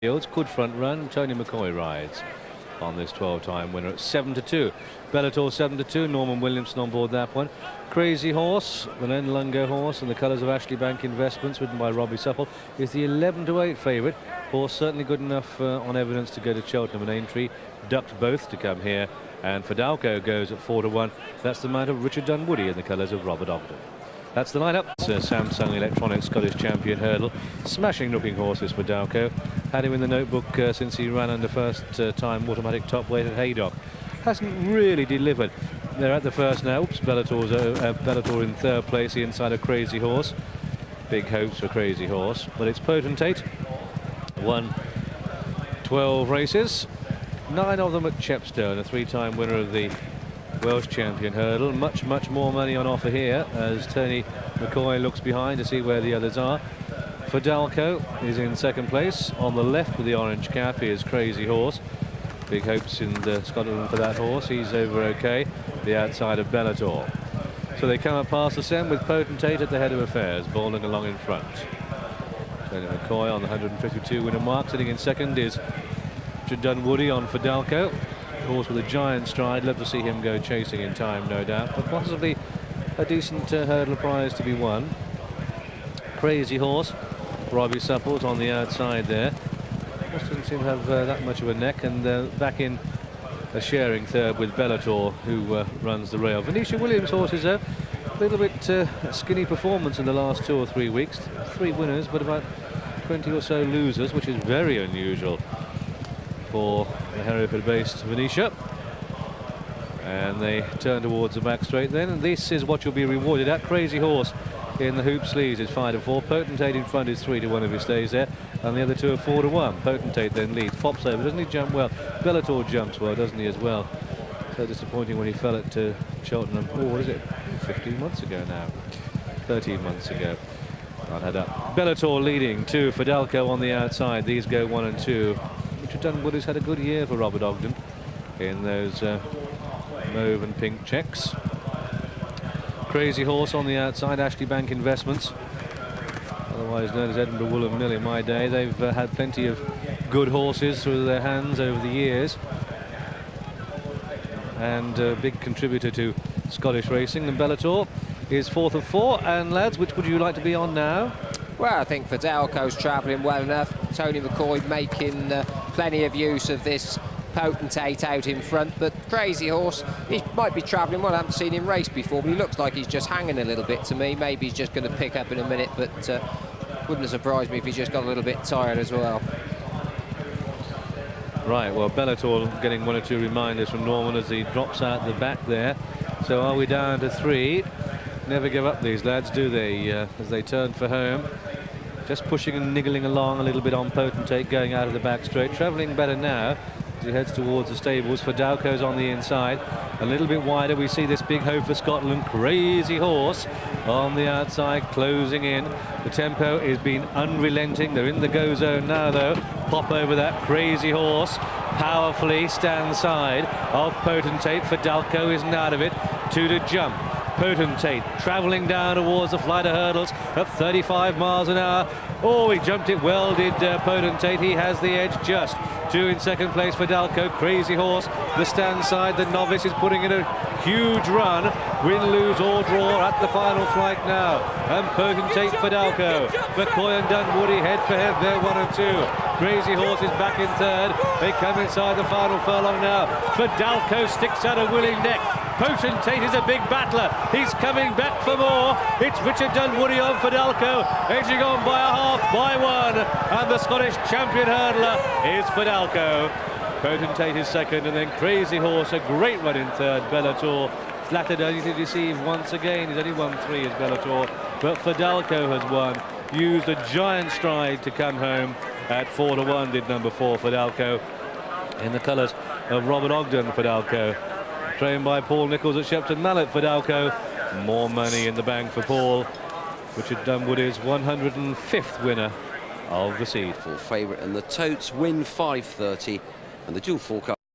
Fields, good front run. Tony McCoy rides on this 12-time winner at 7-2. Bellator 7-2. Norman Williamson on board that one. Crazy Horse, the Len Lungo horse, and the colours of Ashley Bank Investments, ridden by Robbie Supple, is the 11-8 favourite. Horse certainly good enough on evidence to go to Cheltenham and Aintree. Ducked both to come here, and Fadalko goes at 4-1. That's the mount of Richard Dunwoody in the colours of Robert Ogden. That's the lineup. It's Samsung Electronics Scottish Champion Hurdle. Smashing looking horses for Fadalko. Had him in the notebook since he ran under first time automatic top weight at Haydock. Hasn't really delivered. They're at the first now. Oops, Bellator in third place inside of Crazy Horse. Big hopes for Crazy Horse, but it's Potentate. Won 12 races, 9 of them at Chepstow, a 3-time winner of the Welsh Champion Hurdle. Much more money on offer here as Tony McCoy looks behind to see where the others are. Fadalko is in second place. On the left with the orange cap is Crazy Horse. Big hopes in Scotland for that horse. He's over okay. The outside of Bellator. So they come up past the Sem with Potentate at the head of affairs, bowling along in front. Tony McCoy on the 152 winner mark. Sitting in second is Richard Dunwoody on Fadalko. Horse with a giant stride. Love to see him go chasing in time, no doubt, but possibly a decent hurdle prize to be won. Crazy Horse, Robbie Supple's on the outside there. Horse doesn't seem to have that much of a neck, and back in a sharing third with Bellator, who runs the rail. Venetia Williams' horses, though, a little bit skinny performance in the last 2 or 3 weeks. 3 winners, but about 20 or so losers, which is very unusual for the Hereford-based Venetia. And they turn towards the back straight then, and this is what you'll be rewarded at. Crazy Horse in the hoop sleeves is 5-4. Potentate in front is 3-1 if he stays there, and the other two are 4-1. Potentate then leads, pops over. Doesn't he jump well? Bellator jumps well, doesn't he, as well? So disappointing when he fell at Cheltenham. Oh, what is it? 15 months ago now. 13 months ago. I'll head up. Bellator leading, 2 Fadalko on the outside. These go 1 and 2. Richard Dunwoody's had a good year for Robert Ogden in those mauve and pink checks. Crazy Horse on the outside, Ashley Bank Investments, otherwise known as Edinburgh Woolham Mill in my day. They've had plenty of good horses through their hands over the years, and a big contributor to Scottish racing. And Bellator is 4th of 4. And lads, which would you like to be on now? Well, I think Fadalko's travelling well enough. Tony McCoy making plenty of use of this Potentate out in front, but Crazy Horse, he might be travelling well. I haven't seen him race before, but he looks like he's just hanging a little bit to me. Maybe he's just going to pick up in a minute, but wouldn't have surprised me if he's just got a little bit tired as well. Right, well, Bellator getting 1 or 2 reminders from Norman as he drops out the back there. So are we down to 3? Never give up, these lads, do they, as they turn for home. Just pushing and niggling along a little bit on Potentate, going out of the back straight. Travelling better now as he heads towards the stables. Fadalko's on the inside. A little bit wider, we see this big hope for Scotland. Crazy Horse on the outside, closing in. The tempo is being unrelenting. They're in the go zone now, though. Pop over that. Crazy Horse powerfully stands side of Potentate. Fadalko isn't out of it. 2 to jump. Potentate travelling down towards the flight of hurdles at 35 miles an hour. Oh, he jumped it well, did Potentate. He has the edge just. 2 in second place, Fadalko. Crazy Horse, the stand side. The novice is putting in a huge run. Win, lose or draw at the final flight now. And Potentate, Fadalko. McCoy and Dunwoody head for head. They're 1 and 2. Crazy Horse is back in third. They come inside the final furlong now. Fadalko sticks out a willing neck. Potentate is a big battler. He's coming back for more. It's Richard Dunwoody on Fadalko, edging on by a half, by 1. And the Scottish champion hurdler is Fadalko. Potentate is second, and then Crazy Horse, a great run in third. Bellator flattered only to deceive once again. He's only won 3 as Bellator, but Fadalko has won. Used a giant stride to come home at 4-1, did number 4 Fadalko, in the colours of Robert Ogden. Fadalko, trained by Paul Nicholls at Shepton Mallet. Fadalko, more money in the bank for Paul. Richard Dunwoody's 105th winner of the seed. Full favourite, and the totes win 5.30, and the dual forecast.